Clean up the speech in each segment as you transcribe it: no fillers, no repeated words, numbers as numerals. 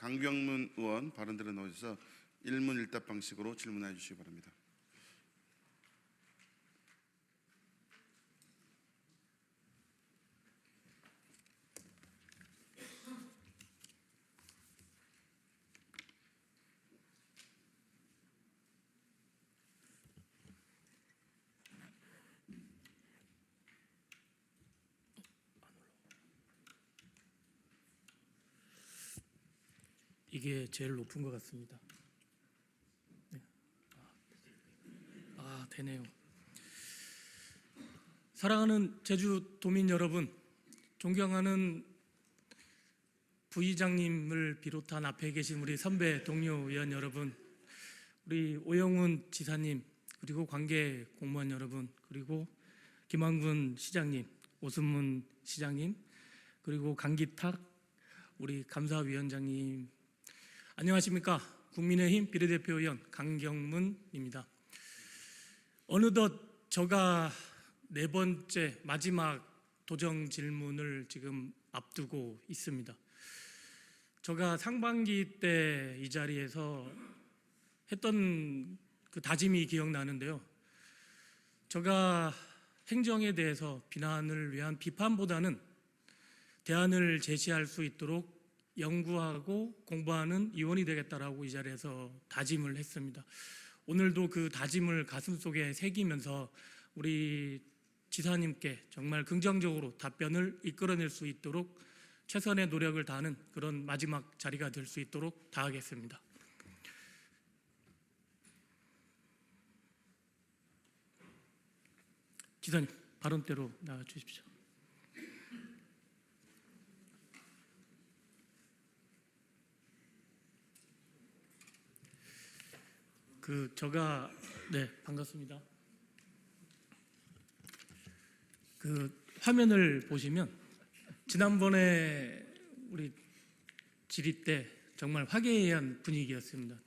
강병문 의원 발언들에 넣어서 일문일답 방식으로 질문해 주시기 바랍니다. 이게 제일 높은 것 같습니다. 네. 되네요. 사랑하는 제주도민 여러분, 존경하는 부의장님을 비롯한 앞에 계신 우리 선배 동료 의원 여러분, 우리 오영훈 지사님, 그리고 관계 공무원 여러분, 그리고 김한군 시장님, 오순문 시장님, 그리고 강기탁 우리 감사위원장님, 안녕하십니까? 국민의힘 비례대표 의원 강경문입니다. 어느덧 제가 네 번째 마지막 도정 질문을 지금 앞두고 있습니다. 제가 상반기 때 이 자리에서 했던 그 다짐이 기억나는데요. 제가 행정에 대해서 비난을 위한 비판보다는 대안을 제시할 수 있도록 연구하고 공부하는 의원이 되겠다라고 이 자리에서 다짐을 했습니다. 오늘도 그 다짐을 가슴속에 새기면서 우리 지사님께 정말 긍정적으로 답변을 이끌어낼 수 있도록 최선의 노력을 다하는 그런 마지막 자리가 될 수 있도록 다하겠습니다. 지사님, 발언대로 나와 주십시오. 네, 반갑습니다. 화면을 보시면 지난번에 우리 질의 때 정말 화기애애한 분위기였습니다.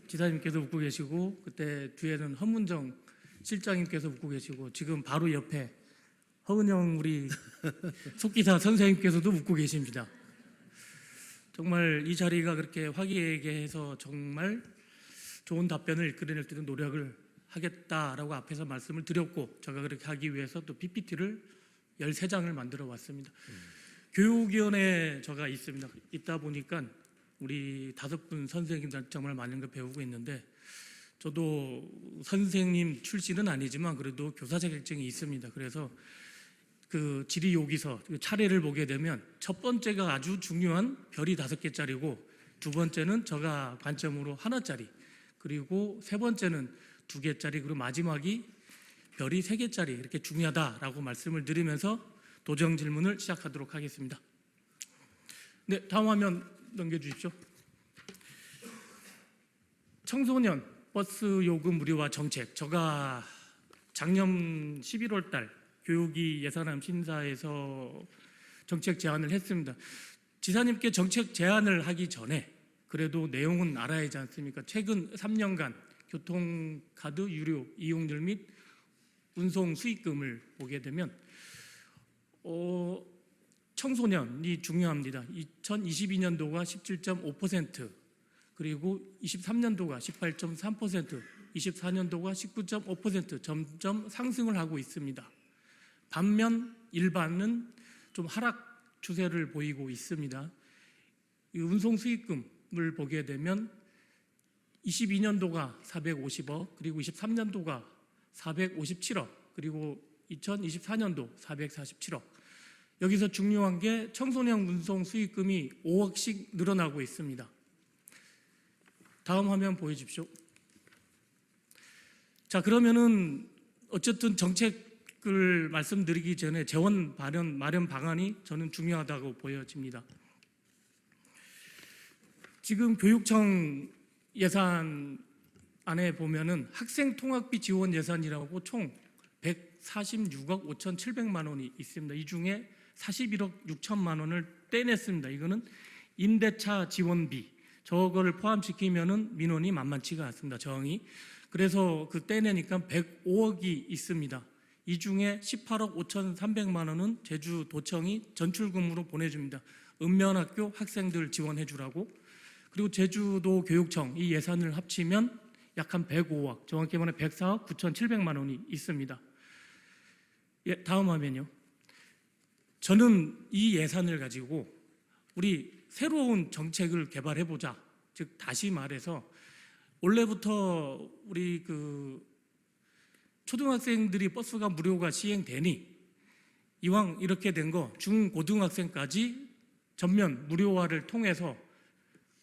지사님께서 웃고 계시고, 그때 뒤에는 허문정 실장님께서 웃고 계시고, 지금 바로 옆에 허은영 우리 속기사 선생님께서도 웃고 계십니다. 정말 이 자리가 그렇게 화기애애해서 정말 좋은 답변을 이끌어낼 수 있는 노력을 하겠다라고 앞에서 말씀을 드렸고, 제가 그렇게 하기 위해서 또 PPT를 13장을 만들어 왔습니다. 교육위원회에 제가 있습니다. 있다 보니까 우리 5분 선생님들 정말 많은 걸 배우고 있는데, 저도 선생님 출신은 아니지만 그래도 교사 자격증이 있습니다. 그래서 그 질의 요기서 차례를 보게 되면 첫 번째가 아주 중요한 별이 5개짜리고, 두 번째는 제가 관점으로 하나짜리, 그리고 세 번째는 2개짜리, 그리고 마지막이 별이 3개짜리, 이렇게 중요하다라고 말씀을 드리면서 도정 질문을 시작하도록 하겠습니다. 네, 다음 화면 넘겨주십시오. 청소년 버스 요금 무료화 정책, 제가 작년 11월 달 교육위 예산안 심사에서 정책 제안을 했습니다. 지사님께 정책 제안을 하기 전에 그래도 내용은 알아야 하지 않습니까? 최근 3년간 교통카드 유료 이용률 및 운송 수익금을 보게 되면 청소년이 중요합니다. 2022년도가 17.5%, 그리고 23년도가 18.3%, 24년도가 19.5% 점점 상승을 하고 있습니다. 반면 일반은 좀 하락 추세를 보이고 있습니다. 이 운송 수익금을 보게 되면 22년도가 450억, 그리고 23년도가 457억, 그리고 2024년도 447억. 여기서 중요한 게 청소년 운송 수익금이 5억씩 늘어나고 있습니다. 다음 화면 보여주십시오. 자, 그러면은 어쨌든 정책을 말씀드리기 전에 재원 마련 방안이 저는 중요하다고 보여집니다. 지금 교육청 예산 안에 보면은 학생 통학비 지원 예산이라고 총 146억 5,700만 원이 있습니다. 이 중에 41억 6천만 원을 떼냈습니다. 이거는 임대차 지원비, 저거를 포함시키면은 민원이 만만치가 않습니다. 정이. 그래서 그 떼내니까 105억이 있습니다. 이 중에 18억 5,300만 원은 제주도청이 전출금으로 보내줍니다. 읍면학교 학생들 지원해 주라고. 그리고 제주도 교육청 이 예산을 합치면 약 한 105억, 정확히 말하면 104억 9,700만 원이 있습니다. 예, 다음 화면요. 저는 이 예산을 가지고 우리 새로운 정책을 개발해 보자. 즉 다시 말해서 올해부터 우리 초등학생들이 버스가 무료가 시행되니 이왕 이렇게 된 거 중고등학생까지 전면 무료화를 통해서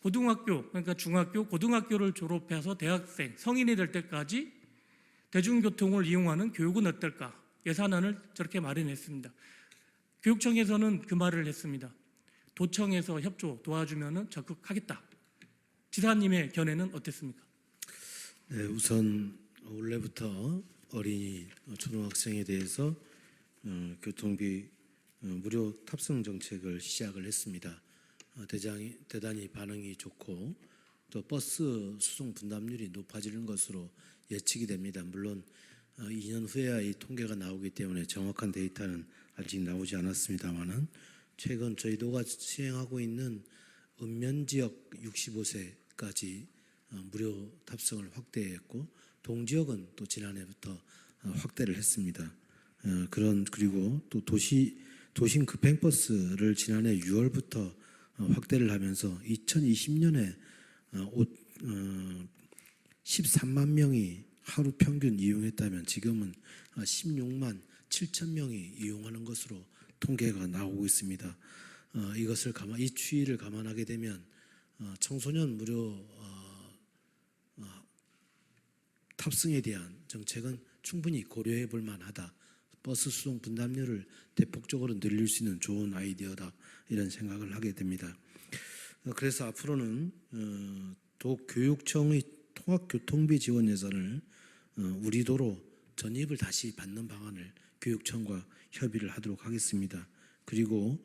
고등학교, 그러니까 중학교, 고등학교를 졸업해서 대학생, 성인이 될 때까지 대중교통을 이용하는 교육은 어떨까? 예산안을 저렇게 마련했습니다. 교육청에서는 그 말을 했습니다. 도청에서 협조 도와주면 적극하겠다. 지사님의 견해는 어땠습니까? 네, 우선 올해부터 어린이 초등학생에 대해서 교통비 무료 탑승 정책을 시작을 했습니다. 대단히 반응이 좋고 또 버스 수송 분담률이 높아지는 것으로 예측이 됩니다. 물론 2년 후에야 이 통계가 나오기 때문에 정확한 데이터는 아직 나오지 않았습니다만은 최근 저희도가 시행하고 있는 읍면 지역 65세까지 무료 탑승을 확대했고 동지역은 또 지난해부터 확대를 했습니다. 그리고 또 도심 급행버스를 지난해 6월부터 확대를 하면서 2020년에 13만 명이 하루 평균 이용했다면 지금은 16만 7천 명이 이용하는 것으로 통계가 나오고 있습니다. 이 추이를 감안하게 되면 청소년 무료 탑승에 대한 정책은 충분히 고려해 볼 만하다. 버스 수송 분담률을 대폭적으로 늘릴 수 있는 좋은 아이디어다. 이런 생각을 하게 됩니다. 그래서 앞으로는 도교육청의 통학교통비 지원 예산을 우리 도로 전입을 다시 받는 방안을 교육청과 협의를 하도록 하겠습니다. 그리고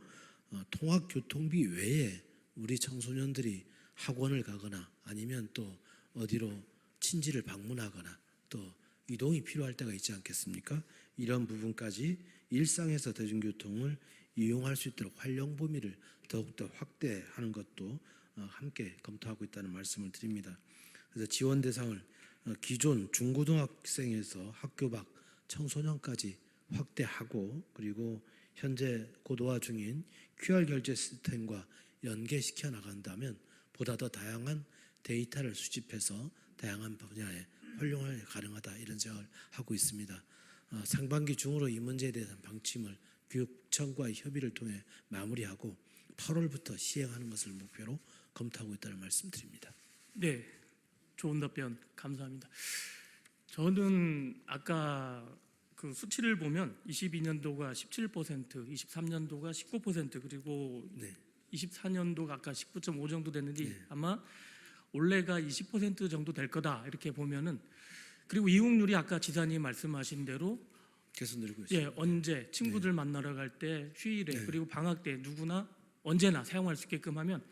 통학교통비 외에 우리 청소년들이 학원을 가거나 아니면 또 어디로 친지를 방문하거나 또 이동이 필요할 때가 있지 않겠습니까? 이런 부분까지 일상에서 대중교통을 이용할 수 있도록 활용 범위를 더욱더 확대하는 것도 함께 검토하고 있다는 말씀을 드립니다. 그래서 지원 대상을 기존 중고등학생에서 학교 밖 청소년까지 확대하고 그리고 현재 고도화 중인 QR 결제 시스템과 연계시켜 나간다면 보다 더 다양한 데이터를 수집해서 다양한 분야에 활용이 가능하다 이런 생각을 하고 있습니다. 상반기 중으로 이 문제에 대한 방침을 교육청과의 협의를 통해 마무리하고 8월부터 시행하는 것을 목표로 검토하고 있다는 말씀드립니다. 네, 좋은 답변 감사합니다. 저는 아까 그 수치를 보면 22년도가 17%, 23년도가 19% 그리고 네. 24년도가 아까 19.5 정도 됐는데 네. 아마 올해가 20% 정도 될 거다 이렇게 보면은 그리고 이용률이 아까 지사님 말씀하신 대로 계속 늘고 있습니다. 예, 언제 친구들 만나러 갈 때 휴일에 네. 그리고 방학 때 누구나 언제나 사용할 수 있게끔 하면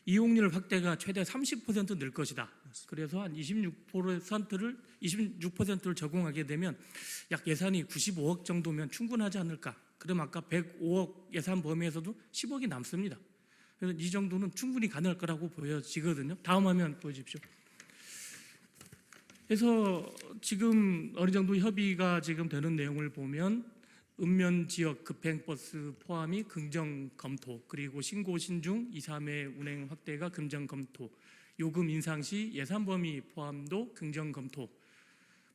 이용률 확대가 최대 30% 늘 것이다. 그래서 한 26%를 적용하게 되면 약 예산이 95억 정도면 충분하지 않을까. 그럼 아까 105억 예산 범위에서도 10억이 남습니다. 그래서 이 정도는 충분히 가능할 거라고 보여지거든요. 다음 화면 보여주십시오. 그래서 지금 어느 정도 협의가 지금 되는 내용을 보면 읍면 지역 급행버스 포함이 긍정 검토, 그리고 신고 신중 2, 3회 운행 확대가 긍정 검토, 요금 인상 시 예산 범위 포함도 긍정 검토.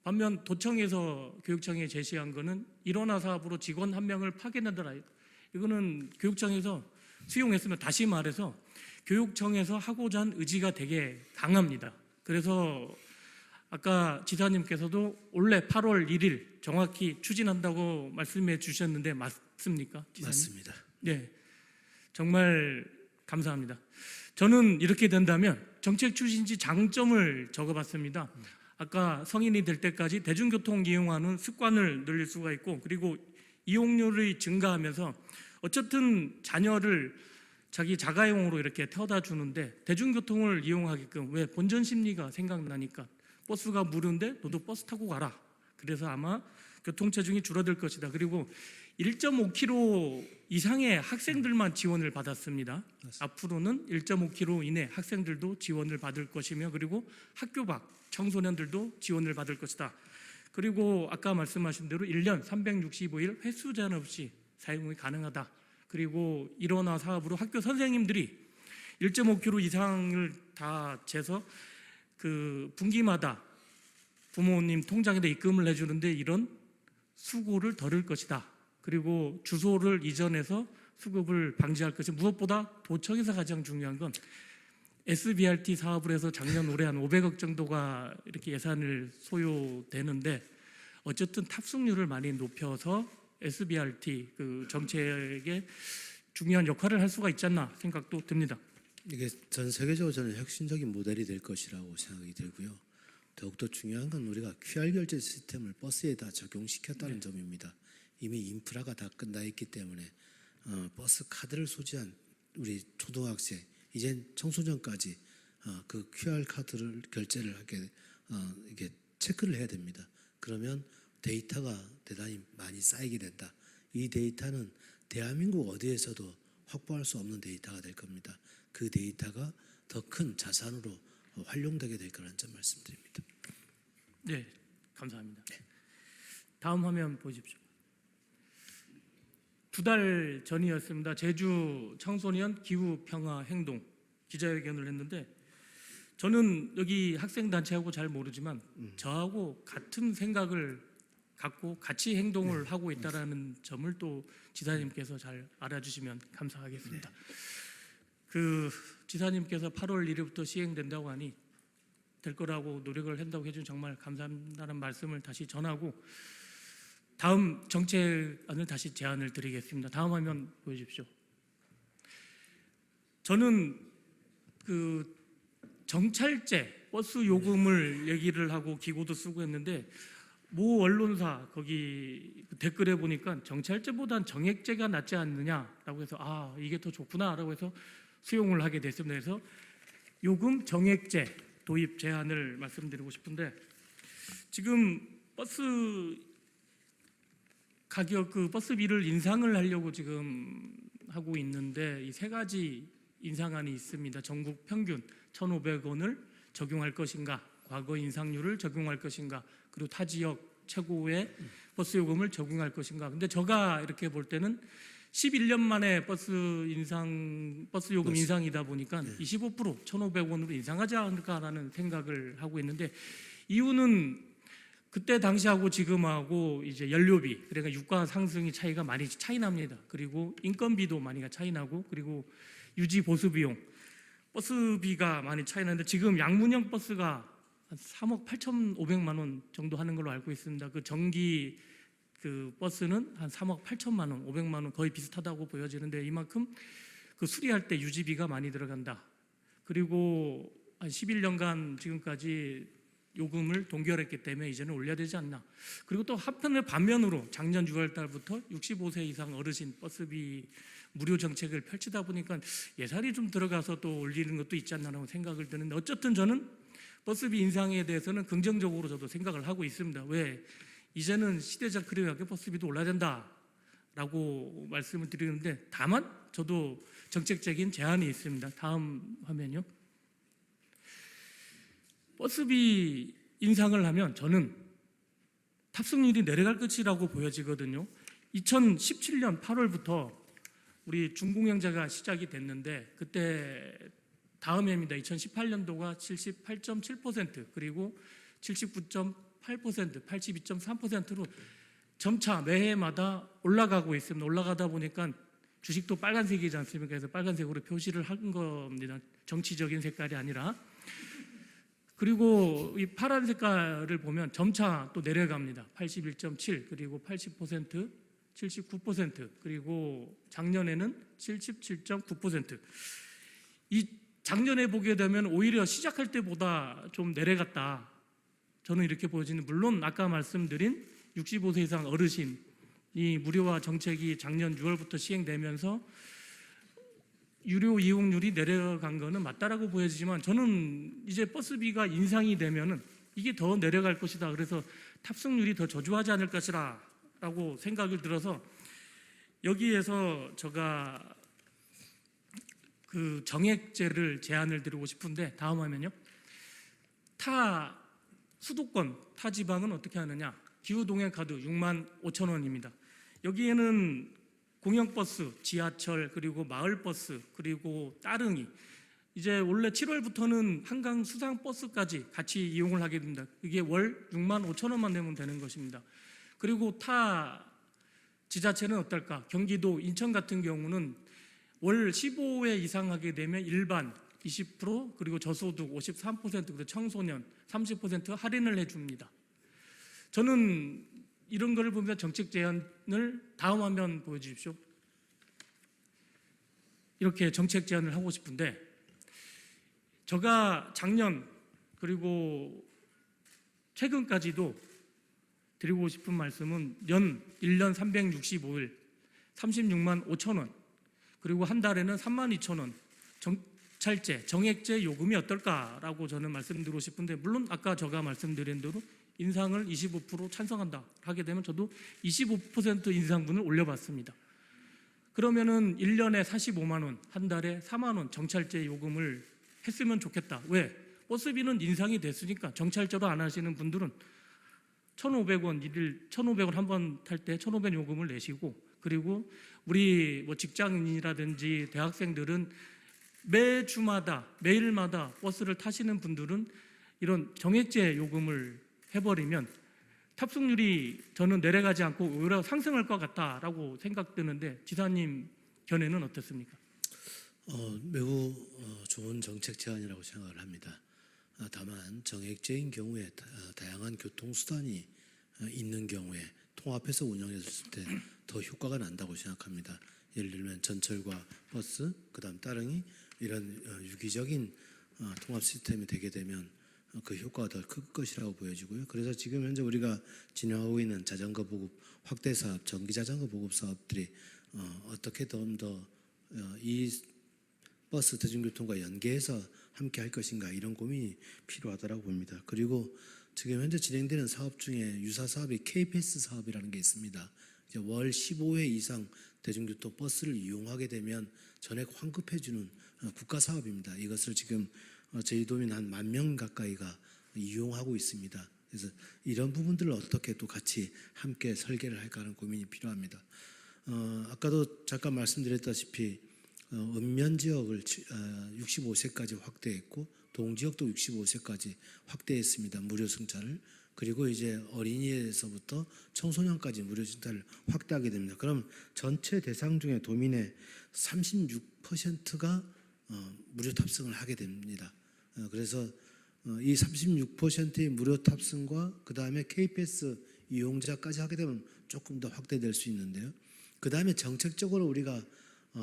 반면 도청에서 교육청에 제시한 거는 일원화 사업으로 직원 1명을 파견하더라. 이거는 교육청에서 수용했으면 다시 말해서 교육청에서 하고자 한 의지가 되게 강합니다. 그래서 아까 지사님께서도 올해 8월 1일 정확히 추진한다고 말씀해 주셨는데 맞습니까? 지사님? 맞습니다. 네, 정말 감사합니다. 저는 이렇게 된다면 정책 추진지 장점을 적어봤습니다. 아까 성인이 될 때까지 대중교통 이용하는 습관을 늘릴 수가 있고 그리고 이용률이 증가하면서 어쨌든 자녀를 자기 자가용으로 이렇게 태워다 주는데 대중교통을 이용하게끔 왜 본전 심리가 생각나니까 버스가 무료인데 너도 버스 타고 가라. 그래서 아마 교통체중이 줄어들 것이다. 그리고 1.5km 이상의 학생들만 지원을 받았습니다. 앞으로는 1.5km 이내 학생들도 지원을 받을 것이며 그리고 학교 밖 청소년들도 지원을 받을 것이다. 그리고 아까 말씀하신 대로 1년 365일 횟수 제한 없이 사용이 가능하다. 그리고 일원화 사업으로 학교 선생님들이 1.5km 이상을 다 재서 그 분기마다 부모님 통장에다 입금을 해주는데 이런 수고를 덜을 것이다. 그리고 주소를 이전해서 수급을 방지할 것이 무엇보다 도청에서 가장 중요한 건 SBRT 사업을 해서 작년 올해 한 500억 정도가 이렇게 예산을 소요되는데 어쨌든 탑승률을 많이 높여서 SBRT 그 정책에 중요한 역할을 할 수가 있지 않나 생각도 듭니다. 이게 전 세계적으로 저는 혁신적인 모델이 될 것이라고 생각이 들고요. 더욱더 중요한 건 우리가 QR 결제 시스템을 버스에다 적용시켰다는 점입니다. 이미 인프라가 다 끝나 있기 때문에 버스 카드를 소지한 우리 초등학생, 이젠 청소년까지 그 QR 카드를 결제를 하게 이게 체크를 해야 됩니다. 그러면 데이터가 대단히 많이 쌓이게 된다. 이 데이터는 대한민국 어디에서도 확보할 수 없는 데이터가 될 겁니다. 그 데이터가 더 큰 자산으로 활용되게 될 거라는 점 말씀드립니다. 네, 감사합니다. 다음 화면 보십시오. 2달 전이었습니다. 제주 청소년 기후평화 행동 기자회견을 했는데 저는 여기 학생단체하고 잘 모르지만 저하고 같은 생각을 갖고 같이 행동을 하고 있다는 점을 또 지사님께서 잘 알아주시면 감사하겠습니다. 그 지사님께서 8월 1일부터 시행된다고 하니 될 거라고 노력을 한다고 해준 정말 감사한다는 말씀을 다시 전하고 다음 정책안을 다시 제안을 드리겠습니다. 다음 화면 보여주십시오. 저는 그 정찰제 버스 요금을 얘기를 하고 기고도 쓰고 했는데 모 언론사 거기 댓글에 보니까 정찰제보단 정액제가 낫지 않느냐라고 해서 이게 더 좋구나라고 해서 수용을 하게 됐습니다. 그래서 요금 정액제 도입 제안을 말씀드리고 싶은데 지금 버스 가격 그 버스비를 인상을 하려고 지금 하고 있는데 이 세 가지 인상안이 있습니다. 전국 평균 1,500원을 적용할 것인가, 과거 인상률을 적용할 것인가, 그리고 타 지역 최고의 버스 요금을 적용할 것인가. 근데 제가 이렇게 볼 때는 11년 만에 버스 요금 인상이다 보니까 25% 1,500원으로 인상하지 않을까라는 생각을 하고 있는데 이유는 그때 당시하고 지금하고 이제 연료비 그러니까 유가 상승이 차이가 많이 차이 납니다. 그리고 인건비도 많이 차이 나고 그리고 유지 보수 비용 버스비가 많이 차이 나는데 지금 양문형 버스가 한 3억 8,500만 원 정도 하는 걸로 알고 있습니다. 그 전기 그 버스는 한 3억 8천만 원, 500만 원 거의 비슷하다고 보여지는데 이만큼 그 수리할 때 유지비가 많이 들어간다. 그리고 한 11년간 지금까지 요금을 동결했기 때문에 이제는 올려야 되지 않나. 그리고 또 반면으로 작년 6월 달부터 65세 이상 어르신 버스비 무료 정책을 펼치다 보니까 예산이 좀 들어가서 또 올리는 것도 있지 않나라고 생각을 드는데 어쨌든 저는 버스비 인상에 대해서는 긍정적으로 저도 생각을 하고 있습니다. 왜? 이제는 시대적 흐름에 맞게 버스비도 올라야 된다라고 말씀을 드리는데 다만 저도 정책적인 제안이 있습니다. 다음 화면요. 버스비 인상을 하면 저는 탑승률이 내려갈 것이라고 보여지거든요. 2017년 8월부터 우리 준공영제가 시작이 됐는데 그때 다음 해입니다. 2018년도가 78.7% 그리고 79.8%, 82.3%로 점차 매해마다 올라가고 있습니다. 올라가다 보니까 주식도 빨간색이지 않습니까? 그래서 빨간색으로 표시를 한 겁니다. 정치적인 색깔이 아니라. 그리고 이 파란 색깔을 보면 점차 또 내려갑니다. 81.7 그리고 80%, 79% 그리고 작년에는 77.9%. 이 작년에 보게 되면 오히려 시작할 때보다 좀 내려갔다. 저는 이렇게 보여지는 물론 아까 말씀드린 65세 이상 어르신이 무료화 정책이 작년 6월부터 시행되면서 유료 이용률이 내려간 거는 맞다라고 보여지지만 저는 이제 버스비가 인상이 되면은 이게 더 내려갈 것이다. 그래서 탑승률이 더 저조하지 않을 것이라고 생각을 들어서 여기에서 제가 그 정액제를 제안을 드리고 싶은데 다음 화면요. 타 수도권 타 지방은 어떻게 하느냐? 기후 동행 카드 65,000원입니다. 여기에는 공영버스, 지하철, 그리고 마을버스, 그리고 따릉이, 이제 원래 7월부터는 한강 수상버스까지 같이 이용을 하게 됩니다. 이게 월 65,000원만 내면 되는 것입니다. 그리고 타 지자체는 어떨까? 경기도, 인천 같은 경우는 월 15회 이상 하게 되면 일반 20%, 그리고 저소득 53%, 그리고 청소년 30% 할인을 해줍니다. 저는 이런 거를 보면서 정책 제안을, 다음 화면 보여주십시오. 이렇게 정책 제안을 하고 싶은데, 제가 작년 그리고 최근까지도 드리고 싶은 말씀은 1년 365일 36만 5천 원, 그리고 한 달에는 32,000원 정찰제, 정액제 요금이 어떨까라고 저는 말씀드리고 싶은데, 물론 아까 제가 말씀드린 대로 인상을 25% 찬성한다 하게 되면 저도 25% 인상분을 올려봤습니다. 그러면은 1년에 45만 원, 한 달에 4만 원 정찰제 요금을 했으면 좋겠다. 왜? 버스비는 인상이 됐으니까. 정찰제로 안 하시는 분들은 1,500원, 1,500원 한 번 탈 때 1,500원 요금을 내시고, 그리고 우리 뭐 직장인이라든지 대학생들은 매주마다, 매일마다 버스를 타시는 분들은 이런 정액제 요금을 해버리면 탑승률이 저는 내려가지 않고 오히려 상승할 것 같다라고 생각되는데, 지사님 견해는 어떻습니까? 매우 좋은 정책 제안이라고 생각을 합니다. 다만 정액제인 경우에 다양한 교통수단이 있는 경우에 통합해서 운영했을 때 더 효과가 난다고 생각합니다. 예를 들면 전철과 버스, 그다음 따릉이, 이런 유기적인 통합 시스템이 되게 되면 그 효과가 더 클 것이라고 보여지고요. 그래서 지금 현재 우리가 진행하고 있는 자전거 보급 확대 사업, 전기 자전거 보급 사업들이 어떻게 좀 더 이 버스 대중교통과 연계해서 함께 할 것인가, 이런 고민이 필요하다고 봅니다. 그리고 지금 현재 진행되는 사업 중에 유사 사업이 KPS 사업이라는 게 있습니다. 이제 월 15회 이상 대중교통 버스를 이용하게 되면 전액 환급해주는 국가 사업입니다. 이것을 지금 저희 도민 한 10,000명 가까이가 이용하고 있습니다. 그래서 이런 부분들을 어떻게 또 같이 함께 설계를 할까 하는 고민이 필요합니다. 아까도 잠깐 말씀드렸다시피 읍면 지역을 65세까지 확대했고, 동지역도 65세까지 확대했습니다. 무료 승차를. 그리고 이제 어린이에서부터 청소년까지 무료 승차를 확대하게 됩니다. 그럼 전체 대상 중에 도민의 36%가 무료 탑승을 하게 됩니다. 그래서 이 36%의 무료 탑승과 그 다음에 KPS 이용자까지 하게 되면 조금 더 확대될 수 있는데요. 그 다음에 정책적으로 우리가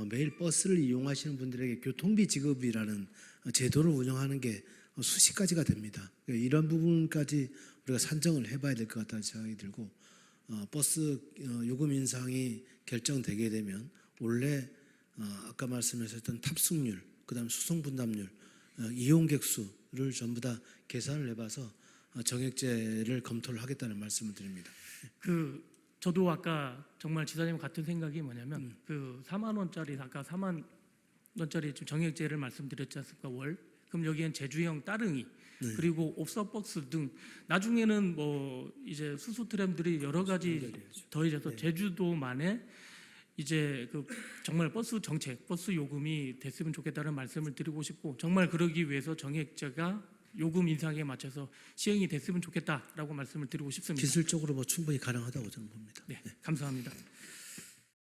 매일 버스를 이용하시는 분들에게 교통비 지급이라는 제도를 운영하는 게 수십 가지가 됩니다. 이런 부분까지 우리가 산정을 해봐야 될 것 같다는 생각이 들고, 버스 요금 인상이 결정되게 되면 원래 아까 말씀하셨던 탑승률, 그다음 수송 분담률, 이용객 수를 전부 다 계산을 해봐서 정액제를 검토를 하겠다는 말씀을 드립니다. 저도 아까 정말 지사님 같은 생각이 뭐냐면, 그 4만 원짜리, 아까 4만 원짜리 지금 정액제를 말씀드렸지 않습니까? 월. 그럼 여기엔 제주형 따릉이, 그리고 옵서버스 등 나중에는 뭐 이제 수소 트램들이 여러 가지 더해져서 제주도만의 이제 그 정말 버스 정책, 버스 요금이 됐으면 좋겠다는 말씀을 드리고 싶고, 정말 그러기 위해서 정액제가 요금 인상에 맞춰서 시행이 됐으면 좋겠다라고 말씀을 드리고 싶습니다. 기술적으로 뭐 충분히 가능하다고 저는 봅니다. 네, 감사합니다.